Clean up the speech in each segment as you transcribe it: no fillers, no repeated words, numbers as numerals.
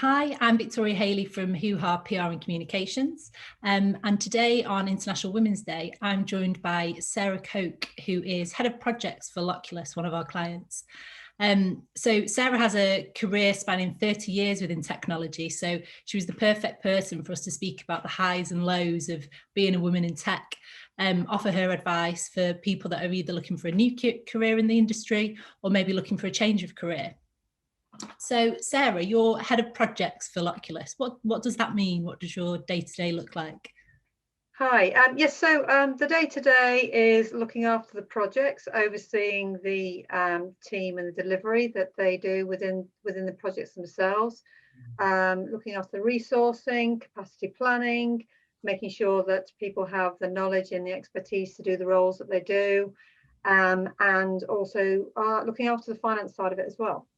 Hi, I'm Victoria Haley from Hoo-Ha PR and Communications. And today on International Women's Day, I'm joined by Sarah Coke, who is Head of Projects for Lokulus, one of our clients. So Sarah has a career spanning 30 years within technology, so she was the perfect person for us to speak about the highs and lows of being a woman in tech, offer her advice for people that are either looking for a new career in the industry or maybe looking for a change of career. So Sarah, you're Head of Projects for Lokulus. What does that mean? What does your day-to-day look like? Hi, yes, so the day-to-day is looking after the projects, overseeing the team and the delivery that they do within the projects themselves, looking after the resourcing, capacity planning, making sure that people have the knowledge and the expertise to do the roles that they do, and also looking after the finance side of it as well.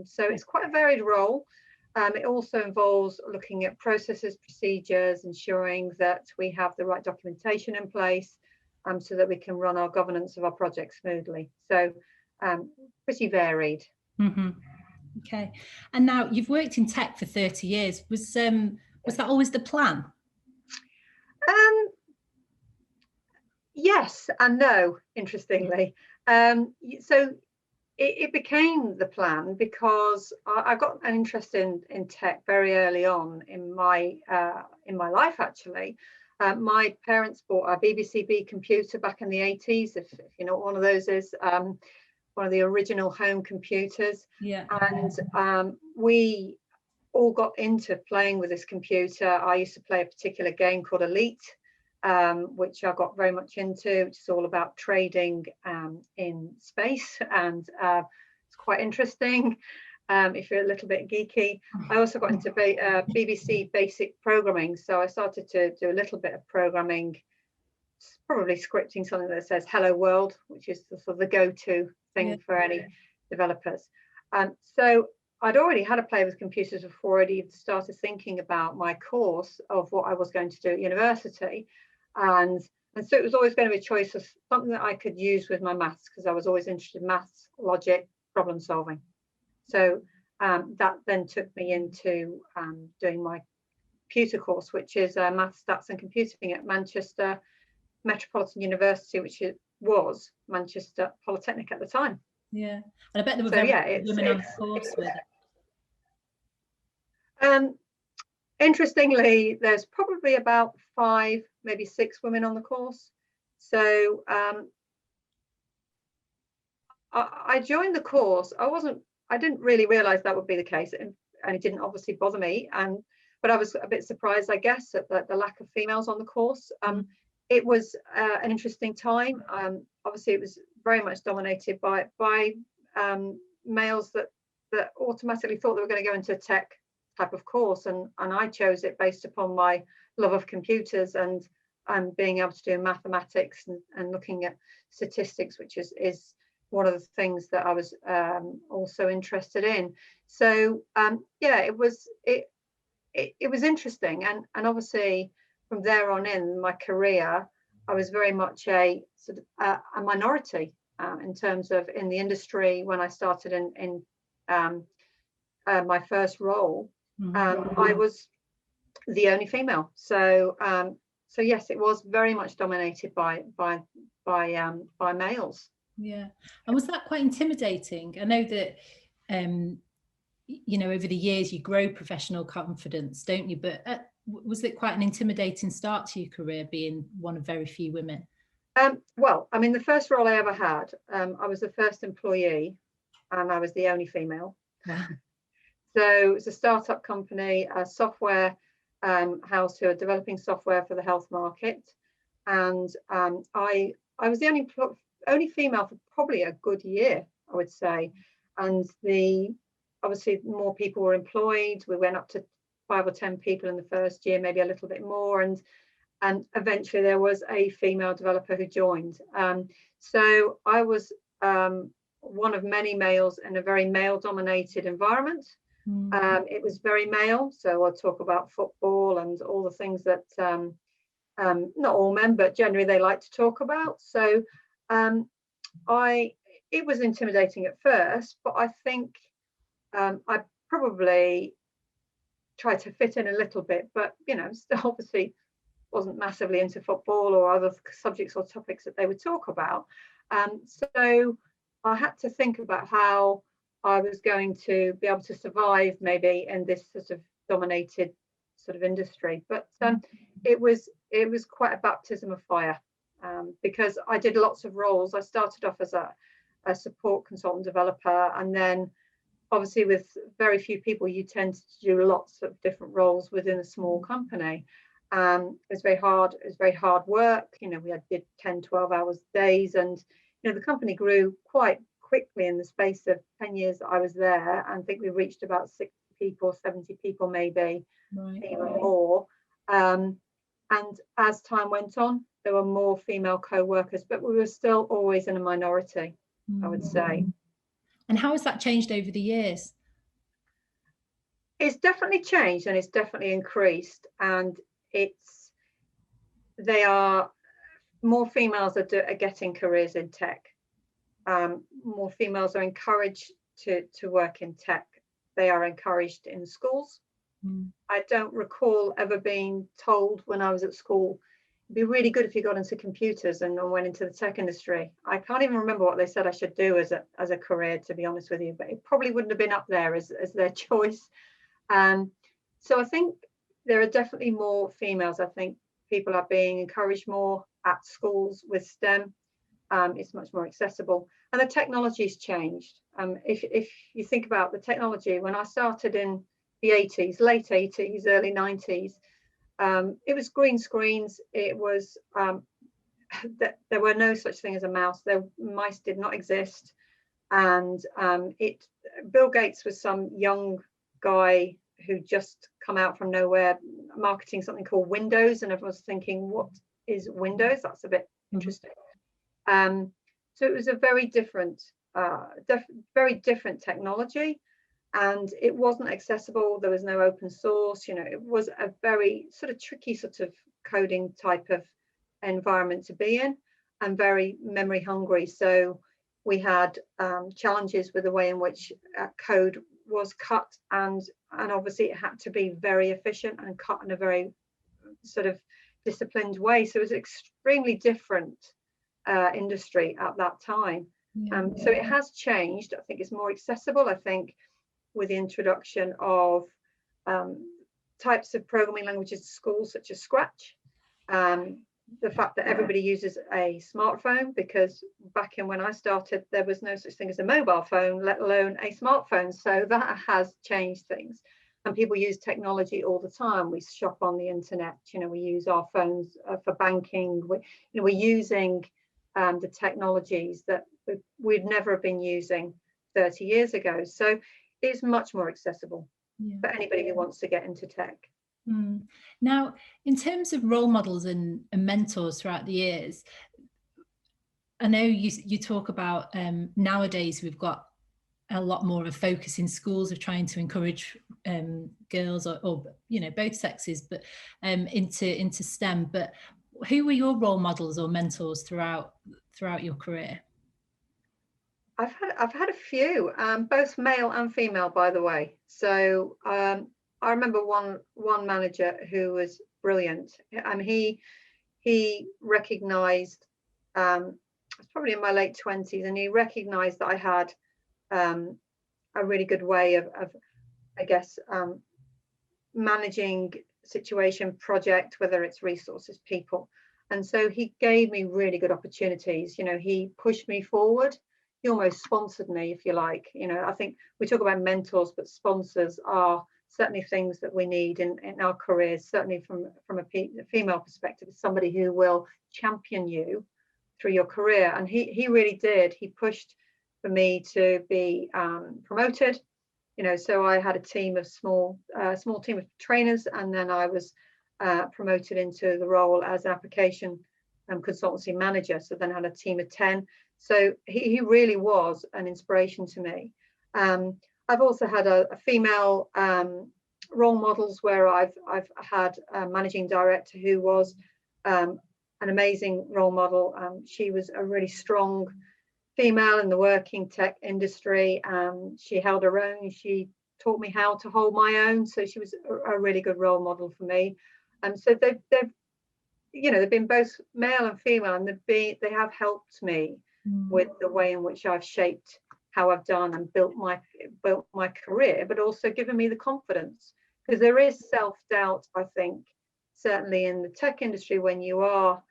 So it's quite a varied role. It also involves looking at processes, procedures, ensuring that we have the right documentation in place so that we can run our governance of our project smoothly. So pretty varied. Mm-hmm. Okay. And now you've worked in tech for 30 years. Was that always the plan? Yes and no, interestingly. So it became the plan because I got an interest in tech very early on in my life, actually. My parents bought a BBC computer back in the 80s, if you know what one of those is, one of the original home computers. Yeah. And we all got into playing with this computer. I used to play a particular game called Elite, which I got very much into, which is all about trading in space, and it's quite interesting if you're a little bit geeky. I also got into BBC basic programming, so I started to do a little bit of programming, probably scripting something that says "Hello World," which is the sort of the go-to thing for any developers. So I'd already had a play with computers before I'd even started thinking about my course of what I was going to do at university. And so it was always going to be a choice of something that I could use with my maths, because I was always interested in maths, logic, problem solving. So that then took me into doing my computer course, which is Maths, Stats and Computing at Manchester Metropolitan University, which was Manchester Polytechnic at the time. Yeah, and I bet there were very women on the course with it. Interestingly, there's probably about 5, maybe 6 women on the course. So I joined the course. I didn't really realize that would be the case, and it didn't obviously bother me. But I was a bit surprised, I guess, at the lack of females on the course. It was an interesting time. Obviously, it was very much dominated by males that automatically thought they were going to go into a tech type of course, and I chose it based upon my love of computers and being able to do mathematics and looking at statistics, which is one of the things that I was also interested in. So yeah, it was interesting, and obviously from there on in my career, I was very much a sort of a minority in terms of in the industry. When I started in my first role, I was the only female. So yes, it was very much dominated by males. Yeah, and was that quite intimidating? I know that you know, over the years you grow professional confidence, don't you? But was it quite an intimidating start to your career, being one of very few women? Well, I mean, the first role I ever had, I was the first employee, and I was the only female. Wow. So it was a startup company, a software house who are developing software for the health market, and I was the only female for probably a good year, I would say. And obviously more people were employed. We went up to 5 or 10 people in the first year, maybe a little bit more, and eventually there was a female developer who joined. So I was one of many males in a very male-dominated environment. It was very male, so I'll talk about football and all the things that not all men, but generally they like to talk about. So it was intimidating at first, but I think I probably tried to fit in a little bit, but still obviously wasn't massively into football or other subjects or topics that they would talk about. So I had to think about how I was going to be able to survive maybe in this sort of dominated sort of industry. But it was quite a baptism of fire, because I did lots of roles. I started off as a support consultant developer, and then obviously with very few people, you tend to do lots of different roles within a small company. It was very hard. It was very hard work. We did 10, 12 hours days, and the company grew quite quickly in the space of 10 years that I was there. And I think we reached about 60 people, 70 people, maybe even more. And as time went on, there were more female co-workers, but we were still always in a minority, I would say. And how has that changed over the years? It's definitely changed, and it's definitely increased. And more females are getting careers in tech. More females are encouraged to work in tech. They are encouraged in schools. I don't recall ever being told when I was at school, it'd be really good if you got into computers and went into the tech industry. I can't even remember what they said I should do as a career, to be honest with you, but it probably wouldn't have been up there as their choice. So I think there are definitely more females. I think people are being encouraged more at schools with STEM. It's much more accessible, and the technology's changed. If you think about the technology, when I started in the 80s, late 80s, early 90s, it was green screens. It was there were no such thing as a mouse. Mice did not exist, and Bill Gates was some young guy who just come out from nowhere marketing something called Windows, and everyone's thinking, what is Windows? That's a bit interesting. So it was a very different technology, and it wasn't accessible. There was no open source. It was a very sort of tricky sort of coding type of environment to be in, and very memory hungry. So we had challenges with the way in which code was cut, and obviously it had to be very efficient and cut in a very sort of disciplined way. So it was an extremely different industry at that time. So it has changed. I think it's more accessible. I think with the introduction of types of programming languages to schools, such as Scratch, the fact that everybody uses a smartphone, because back in when I started, there was no such thing as a mobile phone, let alone a smartphone. So that has changed things. And people use technology all the time. We shop on the internet, we use our phones for banking. We're using the technologies that we'd never have been using 30 years ago. So it's much more accessible for anybody who wants to get into tech. Now, in terms of role models and mentors throughout the years, I know you talk about nowadays we've got a lot more of a focus in schools of trying to encourage girls or both sexes, but into STEM. But who were your role models or mentors throughout your career? I've had a few, both male and female, by the way. So I remember one manager who was brilliant, and he recognised. I was probably in my late 20s, and he recognised that I had a really good way of I guess, managing situation, project, whether it's resources, people. And so he gave me really good opportunities. He pushed me forward. He almost sponsored me, if you like. I think we talk about mentors, but sponsors are certainly things that we need in our careers, certainly from a female perspective, is somebody who will champion you through your career. And he really did. He pushed for me to be promoted. So I had a team of small team of trainers, and then I was promoted into the role as an application consultancy manager. So then I had a team of 10. So he really was an inspiration to me. I've also had a female role models where I've had a managing director who was an amazing role model. She was a really strong female in the working tech industry. She held her own. She taught me how to hold my own. So she was a really good role model for me. And so they've been both male and female, and they have helped me with the way in which I've shaped how I've done and built my career, but also given me the confidence, because there is self-doubt, I think, certainly in the tech industry, when you are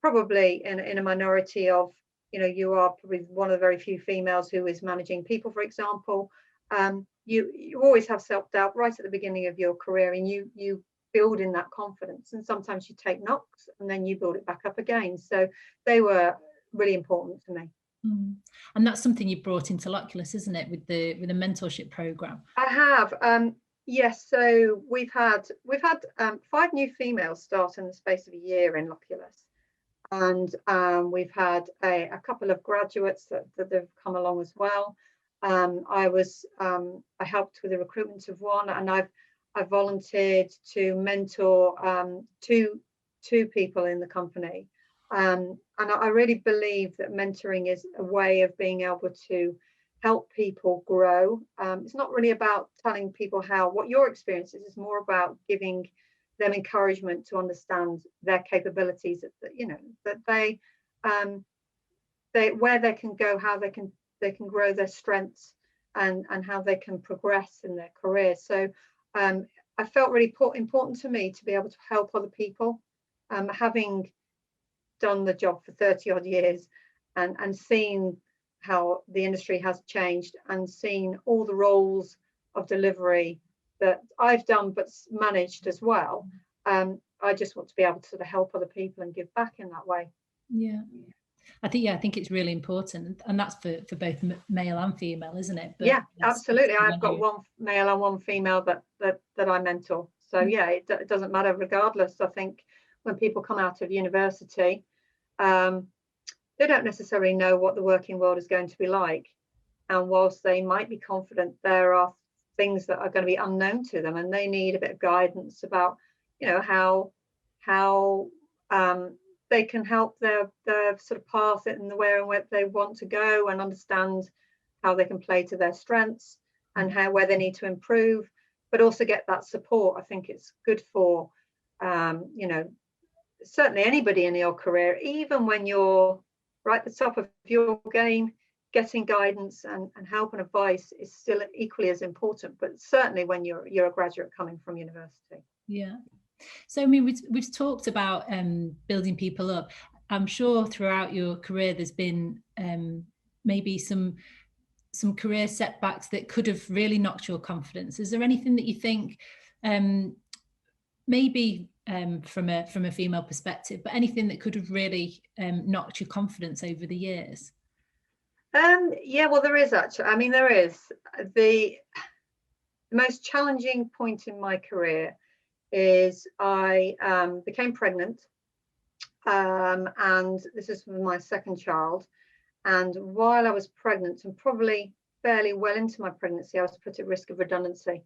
probably in a minority of, you are probably one of the very few females who is managing people, for example. You always have self-doubt right at the beginning of your career, and you build in that confidence, and sometimes you take knocks and then you build it back up again. So they were really important to me. And that's something you brought into Lokulus, isn't it, with the mentorship program? I have. Yes, so we've had 5 new females start in the space of a year in Lokulus, and we've had a couple of graduates that have come along as well. I helped with the recruitment of one, and I volunteered to mentor two people in the company. And I really believe that mentoring is a way of being able to help people grow. It's not really about telling people what your experience is. It's more about giving them encouragement to understand their capabilities, that they where they can go, how they can grow their strengths, and how they can progress in their career. So I felt really important to me to be able to help other people, having done the job for 30 odd years, and seen how the industry has changed, and seen all the roles of delivery that I've done but managed as well. I just want to be able to sort of help other people and give back in that way. Yeah. I think it's really important, and that's for both male and female, isn't it? But yeah, absolutely. I've got one male and one female that I mentor. So yeah, it doesn't matter regardless. I think when people come out of university, they don't necessarily know what the working world is going to be like, and whilst they might be confident, there are things that are going to be unknown to them, and they need a bit of guidance about how they can help their sort of path and the where and where they want to go, and understand how they can play to their strengths, and where they need to improve, but also get that support. I think it's good for certainly anybody in your career, even when you're right at the top of your game, getting guidance and help and advice is still equally as important, but certainly when you're a graduate coming from university. Yeah. So I mean, we've talked about building people up. I'm sure throughout your career there's been maybe some career setbacks that could have really knocked your confidence. Is there anything that you think maybe from a female perspective, but anything that could have really knocked your confidence over the years? Yeah, well, there is actually. I mean, there is. The most challenging point in my career is I became pregnant, and this is my second child. And while I was pregnant, and probably fairly well into my pregnancy, I was put at risk of redundancy,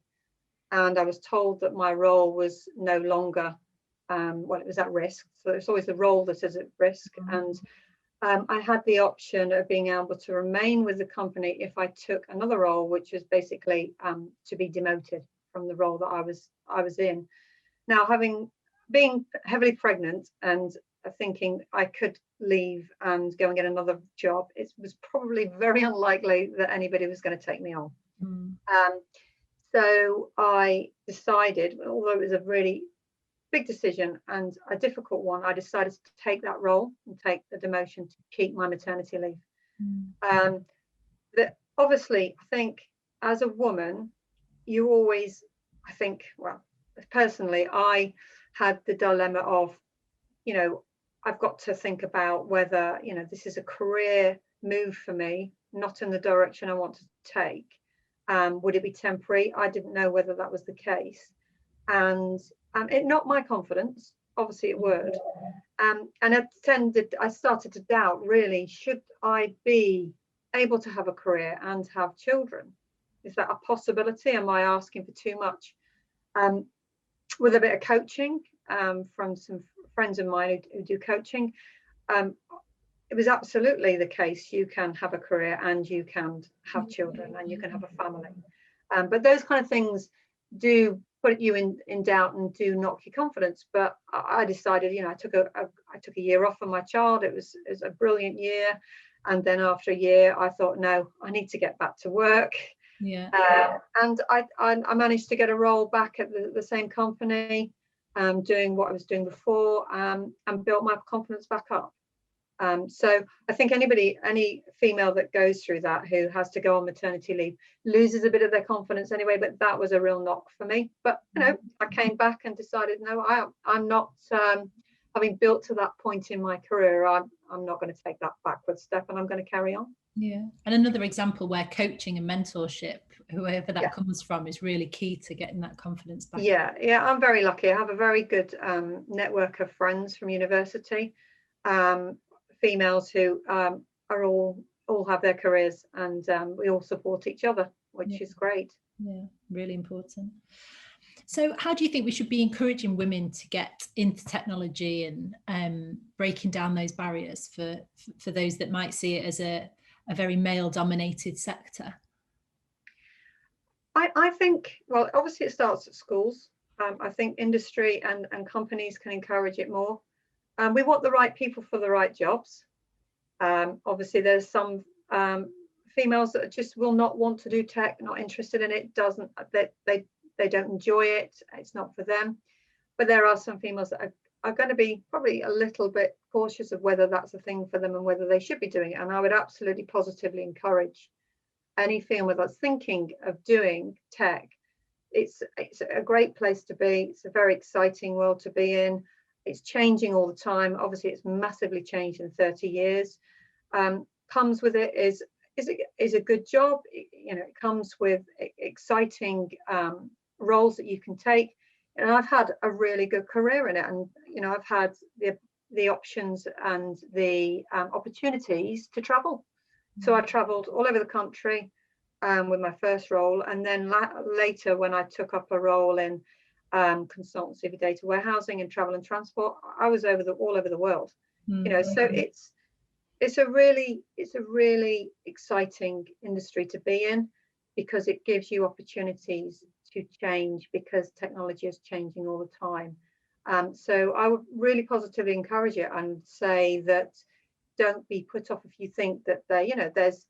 and I was told that my role was no longer it was at risk. So it's always the role that is at risk. And I had the option of being able to remain with the company if I took another role, which was basically to be demoted from the role that I was in. Now, being heavily pregnant and thinking I could leave and go and get another job, it was probably very unlikely that anybody was going to take me on. So I decided, although it was a really big decision and a difficult one, I decided to take that role and take the demotion to keep my maternity leave. That obviously, I think as a woman, you always, I think, well, personally, I had the dilemma of, I've got to think about whether, this is a career move for me, not in the direction I want to take. Would it be temporary? I didn't know whether that was the case. And it knocked my confidence. Obviously it would. And I started to doubt, really, should I be able to have a career and have children? Is that a possibility? Am I asking for too much? With a bit of coaching from some friends of mine who do coaching, it was absolutely the case. You can have a career and you can have children and you can have a family. But those kind of things do put you in doubt and do knock your confidence. But I decided, I took a year off from my child. It was a brilliant year. And then after a year, I thought, no, I need to get back to work. Yeah. And I managed to get a role back at the same company, doing what I was doing before, and built my confidence back up. So I think any female that goes through that, who has to go on maternity leave, loses a bit of their confidence anyway. But that was a real knock for me. But I came back and decided, no, I'm not. Having built to that point in my career, I'm not going to take that backward step, and I'm going to carry on. Yeah. And another example where coaching and mentorship, whoever that comes from, is really key to getting that confidence back. Yeah, I'm very lucky. I have a very good network of friends from university, females who are all have their careers, and we all support each other, which is great. Yeah, really important. So how do you think we should be encouraging women to get into technology and breaking down those barriers for those that might see it as a very male dominated sector? I think, well, obviously it starts at schools. I think industry and companies can encourage it more. We want the right people for the right jobs. Obviously there's some females that just will not want to do tech, not interested in it, they don't enjoy it, it's not for them. But there are some females that are going to be probably a little bit cautious of whether that's a thing for them and whether they should be doing it. And I would absolutely positively encourage any female that's thinking of doing tech. It's a great place to be. It's a very exciting world to be in. It's changing all the time. Obviously it's massively changed in 30 years. Comes with it is a good job. It comes with exciting roles that you can take, and I've had a really good career in it, and I've had the options and the opportunities to travel. So I traveled all over the country with my first role, and then later when I took up a role in consultancy for data warehousing and travel and transport, I was all over the world. So it's a really exciting industry to be in, because it gives you opportunities to change, because technology is changing all the time. So I would really positively encourage it and say that don't be put off if you think that there's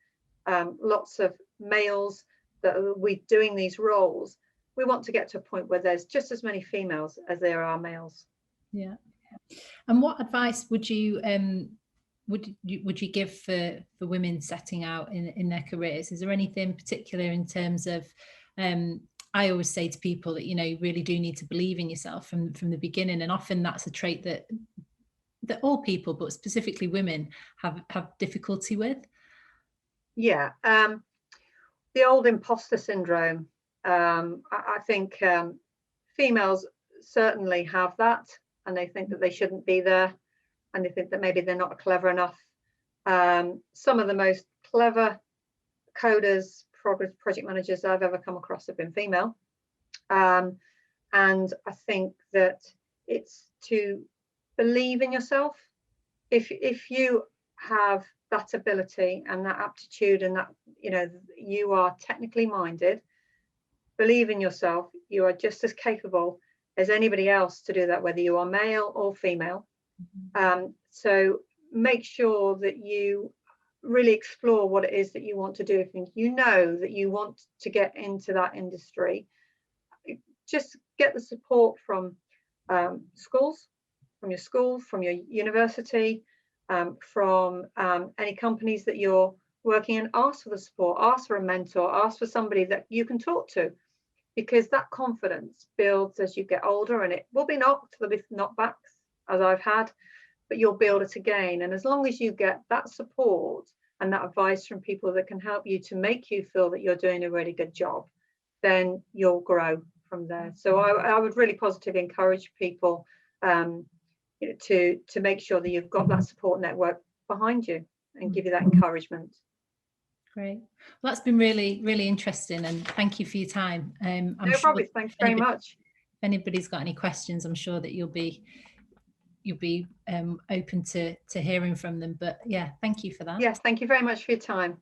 lots of males that are doing these roles. We want to get to a point where there's just as many females as there are males. Yeah. And what advice would you give for women setting out in their careers? Is there anything particular in terms of I always say to people that you really do need to believe in yourself from the beginning, and often that's a trait that all people, but specifically women, have difficulty with. Yeah, the old imposter syndrome. I think females certainly have that, and they think that they shouldn't be there, and they think that maybe they're not clever enough. Some of the most clever coders, project managers I've ever come across have been female. And I think that it's to believe in yourself. If you have that ability and that aptitude, and that you are technically minded, believe in yourself. You are just as capable as anybody else to do that, whether you are male or female. So make sure that you really explore what it is that you want to do. If you know that you want to get into that industry, just get the support from schools, from your school, from your university, from any companies that you're working in. Ask for the support, ask for a mentor, ask for somebody that you can talk to, because that confidence builds as you get older, and it will be knocked, there'll be knockbacks, as I've had, but you'll build it again. And as long as you get that support and that advice from people that can help you to make you feel that you're doing a really good job, then you'll grow from there. So I would really positively encourage people to make sure that you've got that support network behind you and give you that encouragement. Great. Well, that's been really, really interesting, and thank you for your time. I'm no problem. Thanks very much. If anybody's got any questions, I'm sure that you'll be open to hearing from them. But yeah, thank you for that. Yes, thank you very much for your time.